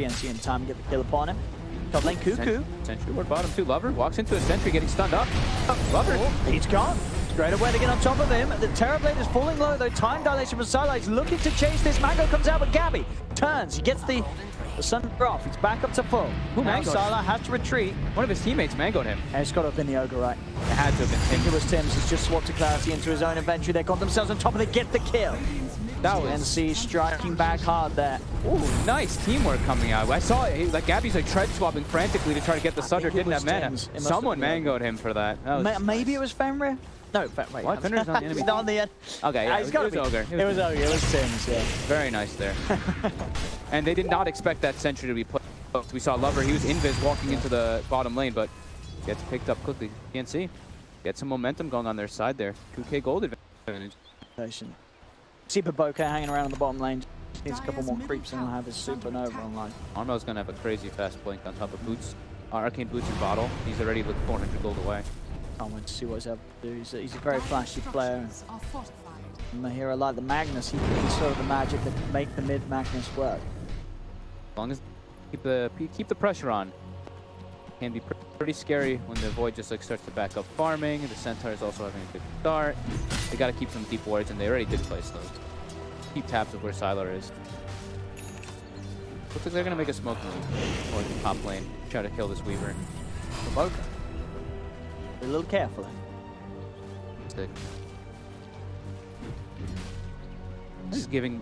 TnC in time to get the kill upon him. Top lane, Cuckoo. Sentry ward bottom too. Lover walks into a sentry, getting stunned up. Lover. Oh, he's gone. Straight away to get on top of him. The Terrorblade is falling low though. Time dilation from Starlight's looking to chase this. Mango comes out, but Gabby turns. He gets the sun off. He's back up to full. Now Starlight has to retreat. One of his teammates mangoed him. And it's got to have been the Ogre, right? It had to have been I think it was Tim's. He's just swapped to Clarity into his own inventory. They got themselves on top and they get the kill. That was TnC striking back hard there. Ooh, nice teamwork coming out. I saw it, like Gabby's like tread swapping frantically to try to get the Sutter. Didn't have mana. Someone mangoed him for that. Maybe it was Fenrir? No, wait. What? Fenrir's on the enemy. He's on the end. Okay, yeah, it was Ogre. It was Ogre. It was Tim's, yeah. Very nice there. And they did not expect that sentry to be put. We saw Lover. He was invis walking into the bottom lane, but gets picked up quickly. TnC get some momentum going on their side there. 2k gold advantage. See Bo3 hanging around on the bottom lane. Needs a couple more creeps and he'll have his supernova online. Armel's gonna have a crazy fast blink on top of boots. Arcane boots and bottle. He's already like 400 gold away. Can't wait to see what he's able to do. He's a very flashy player. And a hero like the Magnus, he's sort of the magic that can make the mid Magnus work. As long as keep the pressure on. Can be pretty scary when the Void just like starts to back up farming. The Centaur is also having a good start. They got to keep some deep wards, and they already did place those. Keep tabs of where Sylar is. Looks like they're gonna make a smoke move towards the top lane, try to kill this Weaver. Bo3. Be a little careful. Sick. This is giving.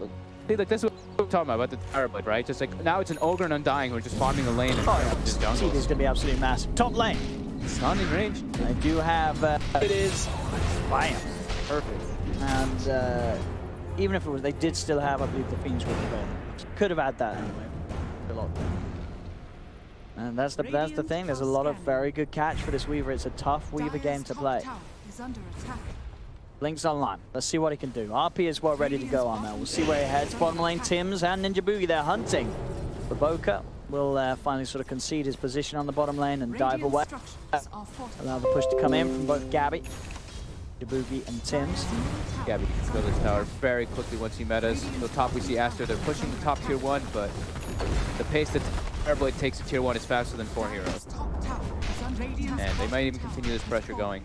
See, like this is what we're talking about the Terrorblade, right? Just like now it's an Ogre and Undying who are just farming the lane and just jungle. This is gonna be absolutely massive. Top lane. It's not in range. They do have. It is. Bam. Perfect. And even if it was, they did still have, I believe, the Fiends with the could have had that anyway. A lot. And that's the thing. There's a lot of very good catch for this Weaver. It's a tough Weaver game to play. Link's online. Let's see what he can do. RP is well ready to go on now. We'll see where he heads. Bottom lane, Tims and Ninja Boogie, they're hunting. But Bo3 will finally sort of concede his position on the bottom lane and dive away. Allow the push to come in from both Gabby, Ninja Boogie and Tims. Gabby can fill this tower very quickly once he metas. The top we see Aster, they're pushing the top tier 1, but the pace that Terrorblade takes to tier 1 is faster than 4 heroes. And they might even continue this pressure going.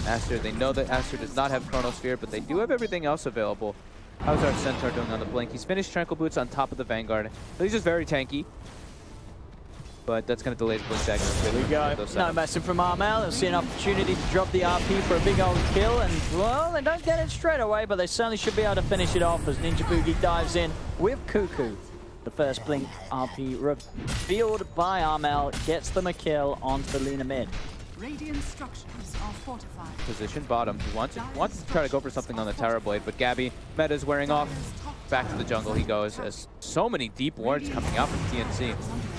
Aster, they know that Aster does not have Chronosphere, but they do have everything else available. How's our Centaur doing on the blink? He's finished Tranquil Boots on top of the Vanguard. So he's just very tanky. But that's going to delay his blink back. Here we go. No messing from Armel. They'll see an opportunity to drop the RP for a big old kill. And, well, they don't get it straight away, but they certainly should be able to finish it off as Ninja Boogie dives in with Cuckoo. The first blink RP revealed by Armel gets them a kill onto the Luna mid. Radiant structures are fortified. Position bottom. He wants to try to go for something on the Terrorblade, but Gabby, meta's wearing off. Back to the jungle he goes, as so many deep wards coming out from TnC.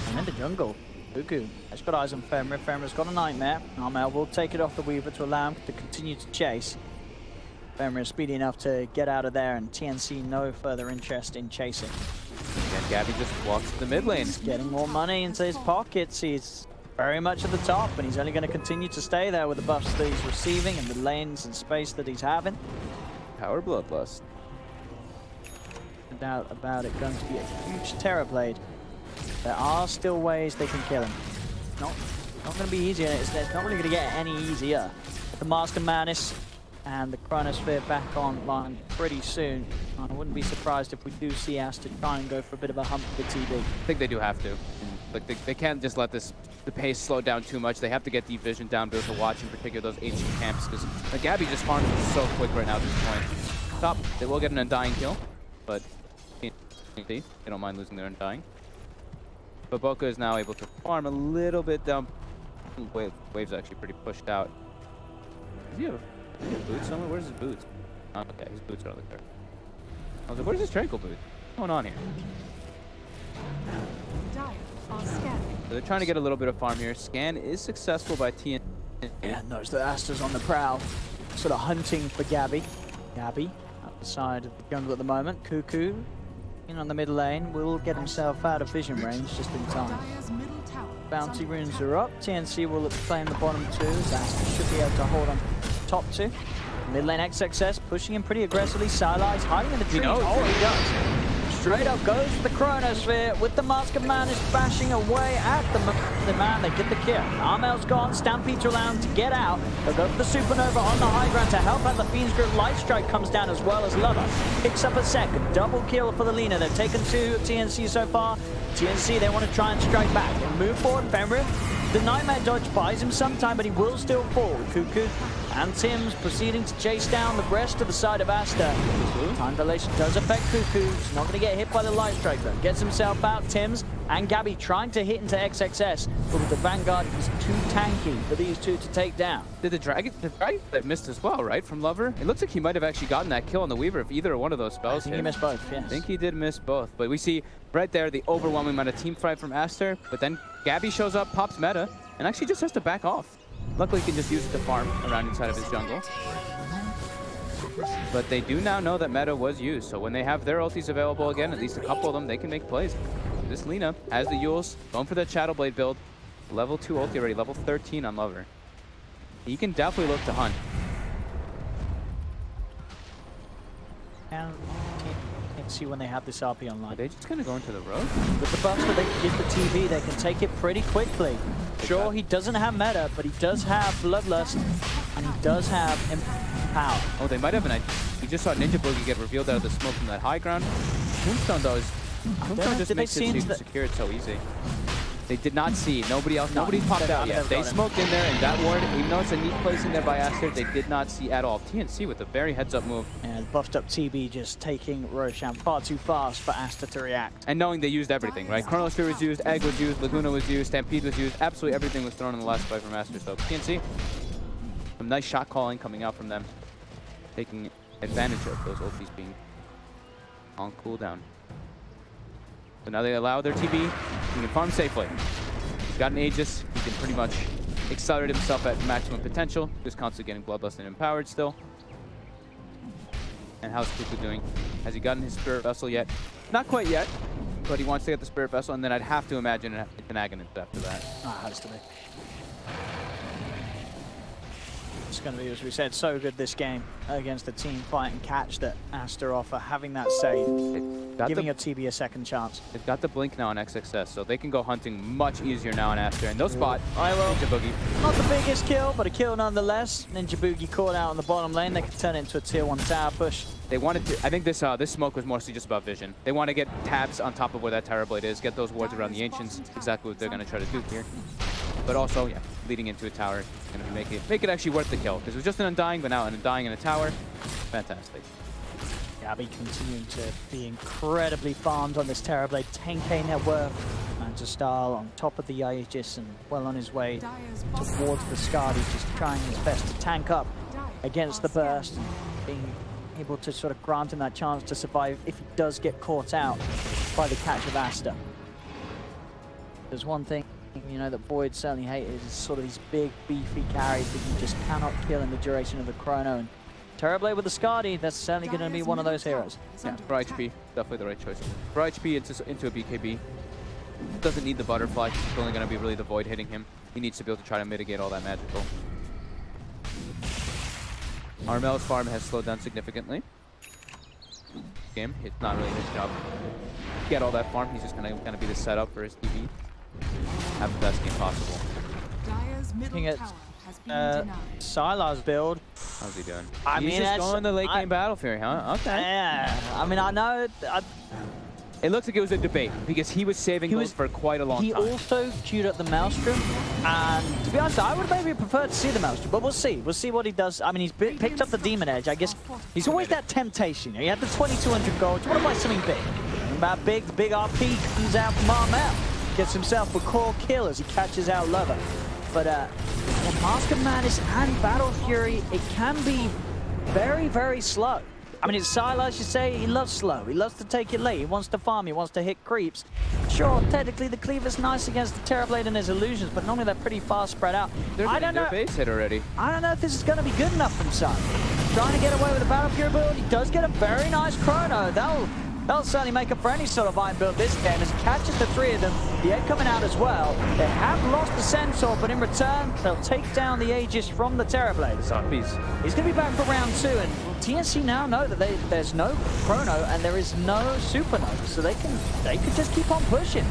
And in the jungle, Cuckoo has got eyes on Fenrir. Fenrir's got a Nightmare. Armel will take it off the Weaver to allow him to continue to chase. Fenrir is speedy enough to get out of there, and TnC no further interest in chasing. And Gabby just walks to the mid lane. He's getting more money into his pockets. He's very much at the top, and he's only going to continue to stay there with the buffs that he's receiving and the lanes and space that he's having. Power Bloodlust. No doubt about it, going to be a huge Terrorblade. There are still ways they can kill him. Not going to be easier. It's not really going to get any easier. The Master Madness and the Chronosphere back online pretty soon. I wouldn't be surprised if we do see Aster try and go for a bit of a hump with the TB. I think they do have to. Like they can't just let the pace slow down too much. They have to get deep vision down, be able to watch in particular those ancient camps, because like, Gabby just farms so quick right now at this point. Top, they will get an Undying kill, but they don't mind losing their Undying. But Bo3 is now able to farm a little bit down. Wave's actually pretty pushed out. Does he have boots somewhere? Where's his boots? Oh, okay, his boots are on the card. I was like, where's his Tranquil boot? What's going on here? So they're trying to get a little bit of farm here. Scan is successful by TnC. Yeah, knows that Aster's on the prowl. Sort of hunting for Gabby. Gabby at the side of the jungle at the moment. Cuckoo in on the mid lane will get himself out of vision range just in time. Bounty runes are up. TnC will claim the bottom two. Aster should be able to hold on top two. Mid lane XXS pushing him pretty aggressively. Sylar is hiding in the trees. Oh, he does. Straight up goes for the Chronosphere with the Mask of Madness bashing away at the man. They get the kill. Armel's gone. Stampede's allowed to get out. They'll go for the Supernova on the high ground to help out the Fiend's Grip. Light Strike comes down as well as Lover. Picks up a second. Double kill for the Lina. They've taken 2 TnC so far. TnC, they want to try and strike back. They move forward. Fenrir, the Nightmare Dodge buys him some time, but he will still fall. Cuckoo and Tim's proceeding to chase down the rest of the side of Aster. Time dilation does affect Cuckoo. He's not going to get hit by the Light Strike though. Gets himself out. Tim's and Gabby trying to hit into XXS, but with the Vanguard, he's too tanky for these two to take down. Did the Dragon missed as well, right, from Lover? It looks like he might have actually gotten that kill on the Weaver if either one of those spells I think hit. he missed both, yes. I think he did miss both, but we see right there the overwhelming amount of team fight from Aster, but then Gabby shows up, pops meta, and actually just has to back off. Luckily, he can just use it to farm around inside of his jungle. But they do now know that meta was used, so when they have their ultis available again, at least a couple of them, they can make plays. This Lina has the Yules, going for the Shadowblade build. Level 2 ulti already, level 13 on Lover. He can definitely look to hunt. And see when they have this RP online. Are they just going to go into the road? With the buffs that they can give the TV, they can take it pretty quickly. Sure, he doesn't have meta, but he does have Bloodlust, and he does have Empower. Oh, they might have an idea. We just saw Ninja Boogie get revealed out of the smoke from that high ground. Tombstone, though, Tombstone just makes it so you can secure it so easy. They did not see. Nobody's popped out yet. They smoked in there, and that ward, even though it's a neat place in there by Aster, they did not see at all. TnC with a very heads-up move. And buffed up TB just taking Roshan far too fast for Aster to react. And knowing they used everything, right? Chronosphere was used, Egg was used, Laguna was used, Stampede was used. Absolutely everything was thrown in the last fight from Aster. So TnC, some nice shot calling coming out from them, taking advantage of those ultis being on cooldown. So now they allow their TB, he can farm safely. He's got an Aegis, he can pretty much accelerate himself at maximum potential, just constantly getting Bloodlust and empowered still. And how's Kuku doing? Has he gotten his Spirit Vessel yet? Not quite yet, but he wants to get the Spirit Vessel, and then I'd have to imagine an Agonist after that. Ah, has to be. It's going to be, as we said, so good this game against the team fight and catch that Aster offer, having that save, giving your TB a second chance. They've got the blink now on XXS, so they can go hunting much easier now on Aster, and they'll spot Ninja Boogie. Not the biggest kill, but a kill nonetheless. Ninja Boogie caught out on the bottom lane. They can turn it into a tier 1 tower push. They wanted to, I think this smoke was mostly just about vision. They want to get tabs on top of where that Terrorblade is, get those wards around the Ancients, exactly what they're going to try to do here. But also, yeah, leading into a tower is going to make it actually worth the kill, because it was just an Undying, but now an Undying in a tower, fantastic. Gabby continuing to be incredibly farmed on this Terrorblade, 10k net worth. Manchester on top of the Aegis and well on his way towards the Skadi, just trying his best to tank up against the burst, being able to sort of grant him that chance to survive if he does get caught out by the catch of Aster. There's one thing, you know, that Void certainly hated is sort of these big, beefy carries that you just cannot kill in the duration of the chrono. And Terrorblade with the Skadi, that's certainly going to be one of those heroes. Yeah, for HP, definitely the right choice. For HP into a BKB, doesn't need the butterfly. It's only going to be really the Void hitting him. He needs to be able to try to mitigate all that magical. Armel's farm has slowed down significantly. Game, it's not really his job. Get all that farm, he's just going to be the setup for his TV. Have the best game possible. Looking at Sylar's build. How's he doing? He's just going the late game Battle Fury, huh? Okay. Yeah, I mean, I know. It looks like it was a debate because he was saving those for quite a long time. He also queued up the Maelstrom, and to be honest, I would maybe prefer to see the Maelstrom, but we'll see. We'll see what he does. I mean, he's picked up the Demon Edge. I guess he's always that temptation. You know, he had the 2,200 gold. You want to buy something big? About big, the big RP comes out from Armel. Gets himself a core kill as he catches out Lover. But Mask of Madness and Battle Fury, it can be very, very slow. I mean, it's Sylar, as you say, he loves slow. He loves to take it late. He wants to farm. He wants to hit creeps. Sure, technically the Cleaver's nice against the Terrorblade and his illusions, but normally they're pretty fast spread out. I don't know. Base hit already. I don't know if this is going to be good enough from Sylar. Trying to get away with a Battle Fury build. He does get a very nice chrono. That'll That'll certainly make up for any sort of iron build this game as he catches the 3 of them. The egg coming out as well. They have lost the Centaur, but in return, they'll take down the Aegis from the Terrorblade. He's going to be back for round 2, and TnC now know that there's no Chrono and there is no Supernova, so they can just keep on pushing.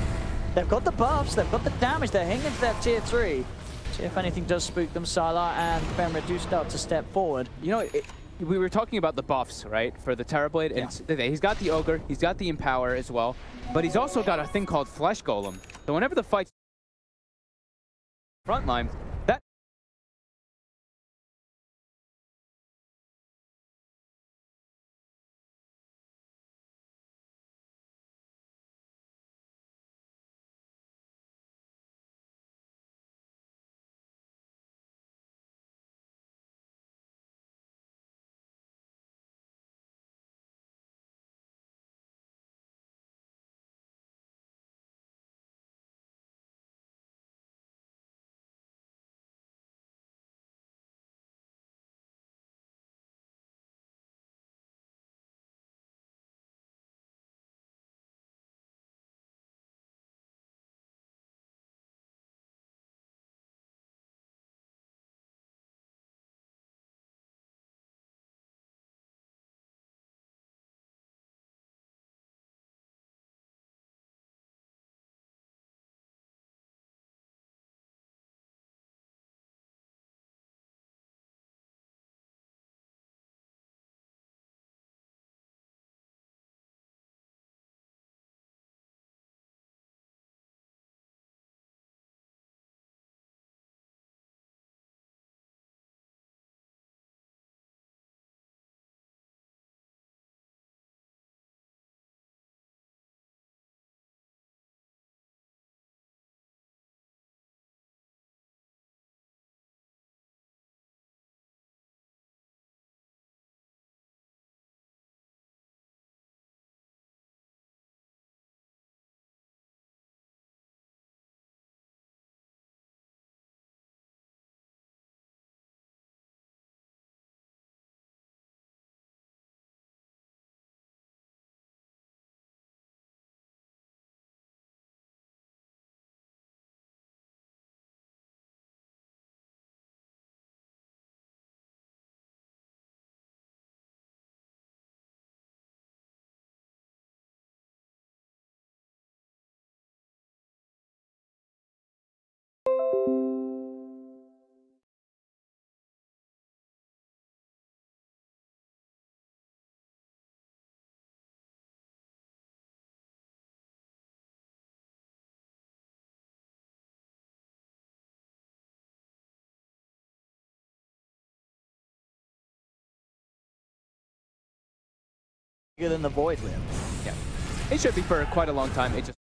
They've got the buffs, they've got the damage, they're hanging to that tier 3. See if anything does spook them. Sylar and Fenrir do start to step forward. You know, we were talking about the buffs, right, for the Terrorblade, and he's got the Ogre, he's got the Empower as well, but he's also got a thing called Flesh Golem. So whenever the fight's frontline, that bigger than the Void Limb. it should be for quite a long time. It just